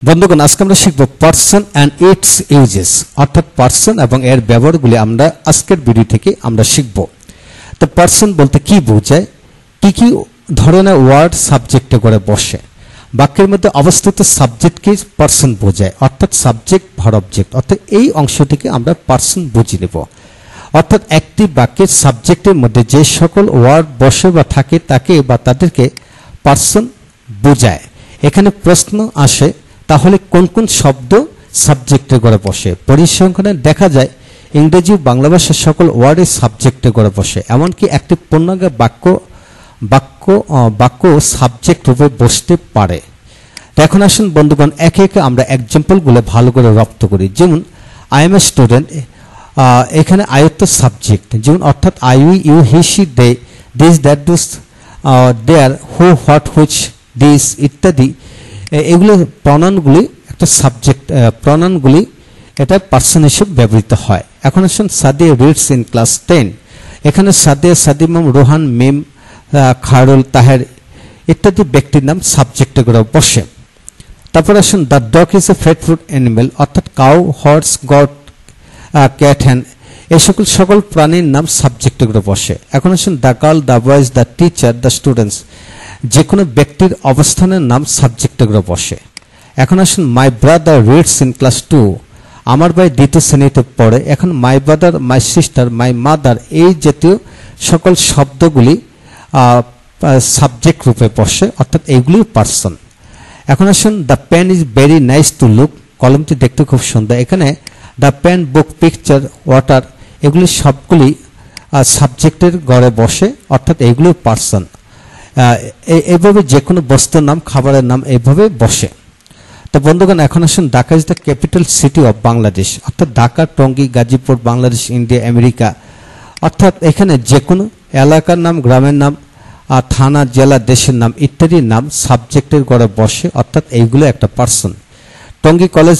বন্ধুগণ, আজকে আমরা শিখব পার্সন অ্যান্ড ইটস ইউজেস, অর্থাৎ পার্সন এবং এর ব্যবহারগুলি আমরা আজকের ভিডিও থেকে আমরা শিখব। তো পার্সন বলতে কি বোঝায়, কি ধরনের ওয়ার্ড সাবজেক্টে করে বসে, বাক্যের মধ্যে অবস্থিত সাবজেক্টকে পার্সন বোঝায়, অর্থাৎ সাবজেক্ট ভার অবজেক্ট, অর্থাৎ এই অংশটিকে আমরা পার্সন বুঝে নেব। অর্থাৎ একটি বাক্যের সাবজেক্টের মধ্যে যে সকল ওয়ার্ড বসে বা থাকে তাকে বা তাদেরকে পার্সন বোঝায়। এখানে প্রশ্ন আসে, তাহলে কোন কোন শব্দ সাবজেক্টে করে বসে? পরিসংখ্যানে দেখা যায় ইংরেজি বাংলা ভাষার সকল ওয়ার্ডে সাবজেক্টে করে বসে, এমনকি একটি পূর্ণাঙ্গ বাক্য সাবজেক্ট রূপে বসতে পারে। এখন আসুন বন্ধুগণ, একে একে আমরা এক্সাম্পলগুলো ভালো করে রপ্ত করি। যেমন আই এম এ স্টুডেন্ট, এখানে আয়ত্ত সাবজেক্ট, যেমন অর্থাৎ I we you he she they, this that those there, who what which this ইত্যাদি, এগুলো প্রনাউনগুলি একটা সাবজেক্ট, প্রনাউনগুলি এটা পার্সন হিসেবে ব্যবহৃত হয়। এখন আসুন সাদিয়া রিডস ইন ক্লাস 10, এখানে সাদিয়া, সাদিমাম, রোহান, মিম, খায়রুল, তাহের ইত্যাদি ব্যক্তির নাম সাবজেক্টে করে বসে। তারপর আসুন the dog is a faithful animal, অর্থাৎ কাউ, হর্স, গট, ক্যাট, হ্যান, এই সকল প্রাণীর নাম সাবজেক্টে করে বসে। এখন আসুন the girl, the boys, the teacher, the students, যে কোনো ব্যক্তির অবস্থানের নাম সাবজেক্টে করে বসে। এখন আসুন my brother reads in class 2, আমার ভাই দ্বিতীয় শ্রেণীতে পড়ে। এখন my brother, my sister, my mother, এই জাতীয় সকল শব্দগুলি সাবজেক্ট রূপে বসে, অর্থাৎ এইগুলি পার্সন। এখন আসুন the pen is very nice to look, কলমটি দেখতে খুব সুন্দর। এখানে the pen, book, picture, water, এগুলি সবগুলি সাবজেক্টের গড়ে বসে, অর্থাৎ এইগুলি পার্সন। এইভাবে যে কোনো বস্তুর নাম, খাবারের নাম এইভাবে বসে। তো বন্ধুগণ, এখন আসুন Dhaka is the capital city of Bangladesh, অর্থাৎ ঢাকা, টঙ্গী, গাজীপুর, বাংলাদেশ, ইন্ডিয়া, আমেরিকা, অর্থাৎ এখানে যে কোনো এলাকার নাম, গ্রামের নাম, থানা, জেলা, দেশের নাম ইত্যাদির নাম সাবজেক্টের গড়ে বসে, অর্থাৎ এইগুলো একটা person. Tongi college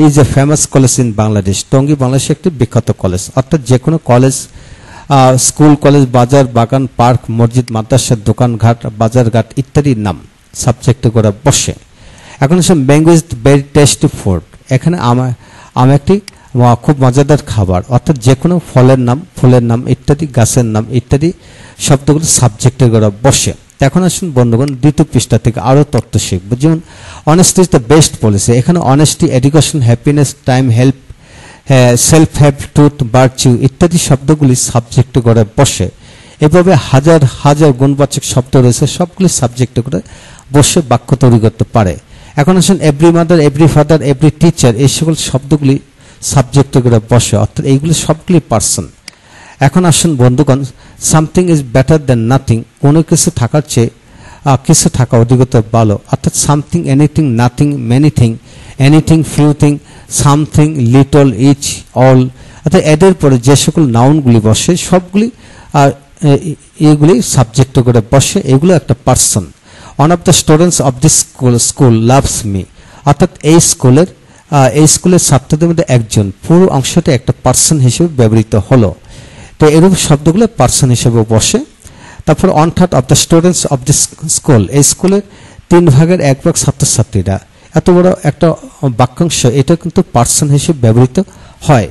is a famous college in Bangladesh, Tongi বাংলাদেশে একটি বিখ্যাত কলেজ, অর্থাৎ যে কোনো কলেজ, স্কুল, কলেজ, বাজার, বাগান, পার্ক, মসজিদ, মাদ্রাসা, দোকানঘাট, বাজারঘাট ইত্যাদির নাম সাবজেক্টে করে বসে। এখন হচ্ছে mango is very tasty food, এখানে আম একটি খুব মজাদার খাবার, অর্থাৎ যে কোনো ফলের নাম, ফুলের নাম ইত্যাদি, গাছের নাম ইত্যাদি শব্দগুলো সাবজেক্টে করে বসে। এখন আসুন বন্ধুগণ, দ্বিতীয় পৃষ্ঠা থেকে আরও তথ্য শিখব। যেমন honesty is the best policy, এখানে honesty, education, happiness, time, help, self help, truth, virtue ইত্যাদি শব্দগুলি সাবজেক্টে করে বসে। এভাবে হাজার হাজার গুণবাচক শব্দ রয়েছে, সবগুলি সাবজেক্টে করে বসে বাক্য তৈরি করতে পারে। এখন আসুন every mother, every father, every teacher, এই সকল শব্দগুলি সাবজেক্টে করে বসে, অর্থাৎ এইগুলি সবগুলি পার্সন। এখন আসুন বন্ধুগণ, something is better than nothing, কোনো কিছু থাকার চেয়ে কিছু থাকা অধিকতর ভালো, অর্থাৎ something, anything, nothing, many thing, anything, few thing, something, little, each, all, অর্থাৎ এদের পরে যে সকল নাউনগুলি বসে সবগুলি এইগুলি সাবজেক্ট করে বসে, এগুলো একটা person. One of the students of this school loves me, অর্থাৎ এই স্কুলের ছাত্রদের মধ্যে একজন, পুরো অংশটা একটা পার্সন হিসেবে ব্যবহৃত হলো। তো এরূপ শব্দগুলো পার্সন হিসেবে বসে। তারপর one third of the students of this school, এই স্কুলের 3 ভাগের 1 ভাগ ছাত্রছাত্রীরা, এত বড় একটা বাক্যাংশ, এটা কিন্তু পার্সন হিসেবে ব্যবহৃত হয়।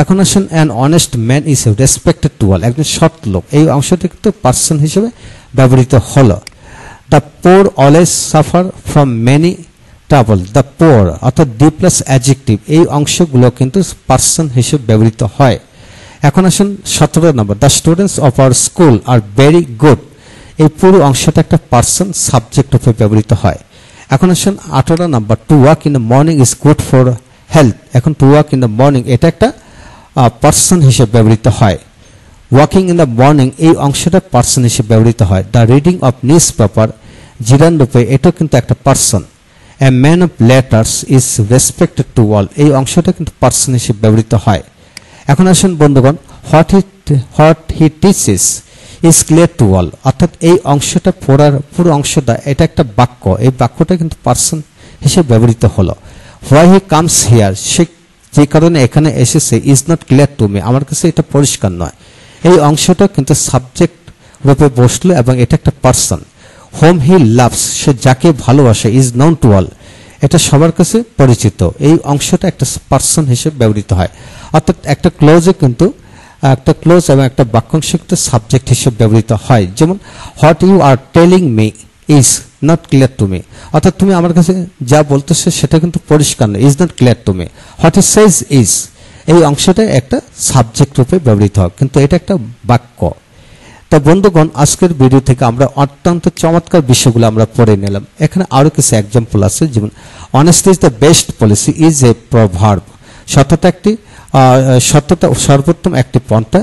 এখন আসুন an honest man is respected to all, একজন সৎ লোক, এই অংশটি কিন্তু পার্সন হিসেবে ব্যবহৃত হলো। The poor always suffer from many trouble, the poor, অর্থাৎ ডি প্লাস অ্যাডজেক্টিভ, এই অংশগুলো কিন্তু পার্সন হিসেবে ব্যবহৃত হয়। এখন আসুন 17 নম্বর, the students of our school are very good, এই পুরো অংশটা একটা পার্সন সাবজেক্ট রূপে ব্যবহৃত হয়। এখন আসুন 18 নম্বর, to walk in the morning is good for health, এখন to walk in the morning এটা একটা পার্সন হিসেবে ব্যবহৃত হয়। ওয়াকিং ইন দ্য মর্নিং এই অংশটা পার্সন হিসেবে ব্যবহৃত হয়। The reading of newspaper, gerund রূপে, এটাও কিন্তু একটা person. A man of letters is respected to all, এই অংশটা কিন্তু পার্সন হিসেবে ব্যবহৃত হয়। এখন আসুন বন্ধুগণ, what he teaches is clear to all, অর্থাৎ এই অংশটা পুরো অংশটা এটা একটা বাক্য, এই বাক্যটা কিন্তু পার্সন হিসেবে ব্যবহৃত হলো। হোয়াই হি কামস হিয়ার, সে যে কারণে এখানে এসেছে, is not clear to me, আমার কাছে এটা পরিষ্কার নয়, এই অংশটা কিন্তু সাবজেক্ট রূপে বসলো এবং এটা একটা পার্সন। হোম হি লাভস, সে যাকে ভালোবাসে, ইজ নোন টু অল, এটা সবার কাছে পরিচিত। এই অংশটা একটা পার্সন হিসেবে ব্যবহৃত হয়, অর্থাৎ একটা ক্লোজে কিন্তু একটা ক্লোজ এবং একটা বাক্যাংশ কিন্তু সাবজেক্ট হিসেবে ব্যবহৃত হয়। যেমন what you are telling me is not clear to me, অর্থাৎ তুমি আমার কাছে যা বলতেছো সেটা কিন্তু পরিষ্কার নয়, is not clear to me. What is says is, এই অংশটা একটা সাবজেক্ট রূপে ব্যবহৃত হয়, কিন্তু এটা একটা বাক্য। তো বন্ধুগণ, আজকের ভিডিও থেকে আমরা অত্যন্ত চমৎকার বিষয়গুলো আমরা পড়ে নিলাম। এখানে আরো কিছু এক্সাম্পল আছে, যেমন honesty is the best policy is a proverb, সততা সর্বোত্তম একটি পন্থা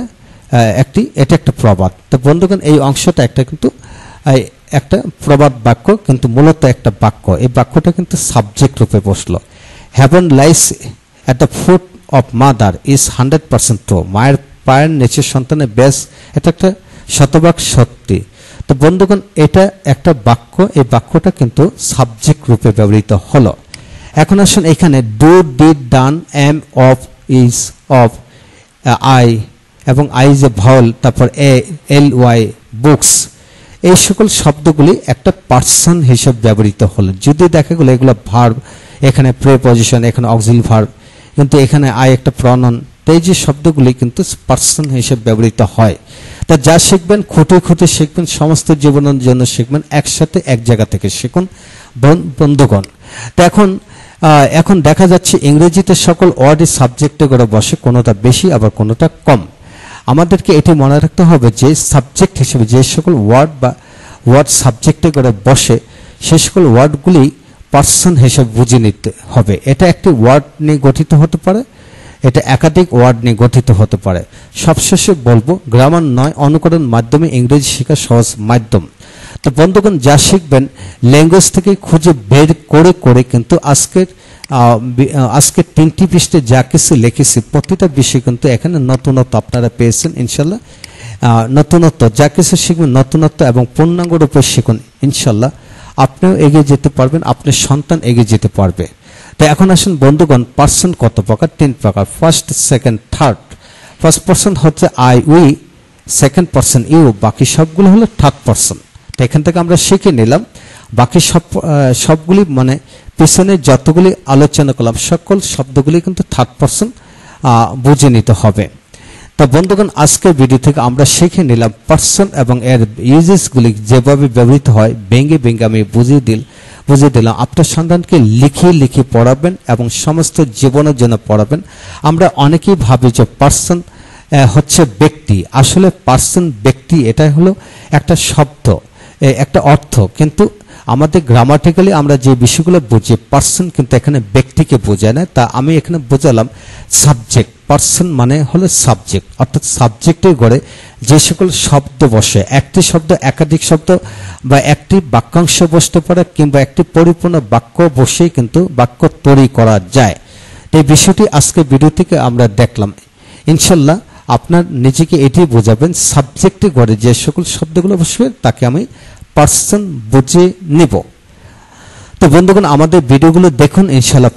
এটা একটা প্রবাদ। তো বন্ধুগণ, এই অংশটা কিন্তু একটা প্রবাদ বাক্য, কিন্তু মূলত একটা বাক্য। এই বাক্যটা কিন্তু সাবজেক্ট রূপে বসলো। Heaven lies at the foot of mother is 100% true, মায়ের পায়ের নিচে সন্তানের বেশ, এটা একটা শতভাগ সত্যি। তো বন্ধুগণ, এটা একটা বাক্য, এই বাক্যটা কিন্তু সাবজেক্ট রূপে ব্যবহৃত হলো। এখন আসুন এখানে do, did, done, am, of, is, of, I এবং আই ইজ এ ভাওয়েল, তারপর এ, এল, ওয়াই, বুকস, এই সকল শব্দগুলি একটা পার্সন হিসেবে ব্যবহৃত হলো। যদি দেখা গেলো এগুলো ভার্ব, এখানে প্রিপজিশন, এখানে অক্সিলারি ভার্ব, কিন্তু এখানে আই একটা প্রনাউন। তো এই যে শব্দগুলি কিন্তু পার্সন হিসেবে ব্যবহৃত হয়। তা যা শিখবেন খুঁটে খুঁটে শিখবেন, সমস্ত জীবনের জন্য শিখবেন, একসাথে এক জায়গা থেকে শিখুন বন্ধুগণ। তো এখন দেখা যাচ্ছে ইংরেজিতে সকল ওয়ার্ডই সাবজেক্টে করে বসে, কোনোটা বেশি আবার কোনোটা কম। আমাদেরকে এটি মনে রাখতে হবে যে সাবজেক্ট হিসেবে যে সকল ওয়ার্ড সাবজেক্টে করে বসে, সে সকল ওয়ার্ডগুলি পার্সন হিসেবে বুঝে নিতে হবে। এটা একটি ওয়ার্ড নিয়ে গঠিত হতে পারে, এটা একাধিক ওয়ার্ড নিয়ে গঠিত হতে পারে। সবশেষে বলবো, গ্রামার নয়, অনুকরণ মাধ্যমে ইংরেজি শেখার সহজ মাধ্যম। তো বন্ধুগণ, যা শিখবেন ল্যাঙ্গুয়েজ থেকে খুঁজে বের করে করে কিন্তু আজকে 3টি পৃষ্ঠে যা কিছু লিখেছি প্রতিটা বিষয় কিন্তু এখানে নতুনত্ব আপনারা পেয়েছেন। ইনশাল্লাহ নতুনত্ব যা কিছু শিখবেন, নতুনত্ব এবং পূর্ণাঙ্গ রূপে শিখুন। ইনশাল্লাহ আপনিও এগিয়ে যেতে পারবেন, আপনার সন্তান এগিয়ে যেতে পারবে। তো এখন আসুন বন্ধুগণ, পার্সন কত প্রকার? 3 প্রকার, first, second, third. First person হচ্ছে I, we, second person you, বাকি সবগুলো হলো থার্ড পার্সন। তো এখান থেকে আমরা শিখে নিলাম বাকি সবগুলি মানে পিছনে যতগুলি আলোচনা করলাম সকল শব্দগুলি কিন্তু থার্ড পার্সন বুঝে নিতে হবে। তো বন্ধুগণ, আজকের ভিডিও থেকে আমরা শিখে নিলাম পার্সন এবং এর ইউজেসগুলি যেভাবে ব্যবহৃত হয়, ভেঙে ভেঙে আমি বুঝিয়ে দিলাম। আপনার সন্তানকে লিখে পড়াবেন এবং সমস্ত জীবনের জন্য পড়াবেন। আমরা অনেকেই ভাবি যে পার্সন হচ্ছে ব্যক্তি, আসলে পার্সন ব্যক্তি এটাই হলো একটা শব্দ, একটা অর্থ, কিন্তু আমাদের গ্রামাটিক্যালি আমরা যে বিষয়গুলো বুঝি, পার্সন কিন্তু এখানে ব্যক্তিকে বোঝায় না। তা আমি এখানে বোঝালাম সাবজেক্ট। পার্সন মানে হলো সাবজেক্ট, অর্থাৎ সাবজেক্টের গড়ে যে সকল শব্দ বসে, একটি শব্দ একাধিক শব্দ বা একটি বাক্যাংশ বসতে পারে, কিংবা একটি পরিপূর্ণ বাক্য বসেই কিন্তু বাক্য তৈরি করা যায়। এই বিষয়টি আজকে ভিডিও থেকে আমরা দেখলাম। ইনশাল্লাহ আপনার নিজেকে এটি বোঝাবেন, সাবজেক্টে গড়ে যে সকল শব্দগুলো বসবে তাকে আমি পার্সন বুঝে নিব। তো বন্ধুগণ, আমাদের ভিডিওগুলো দেখুন ইনশাল্লাহ।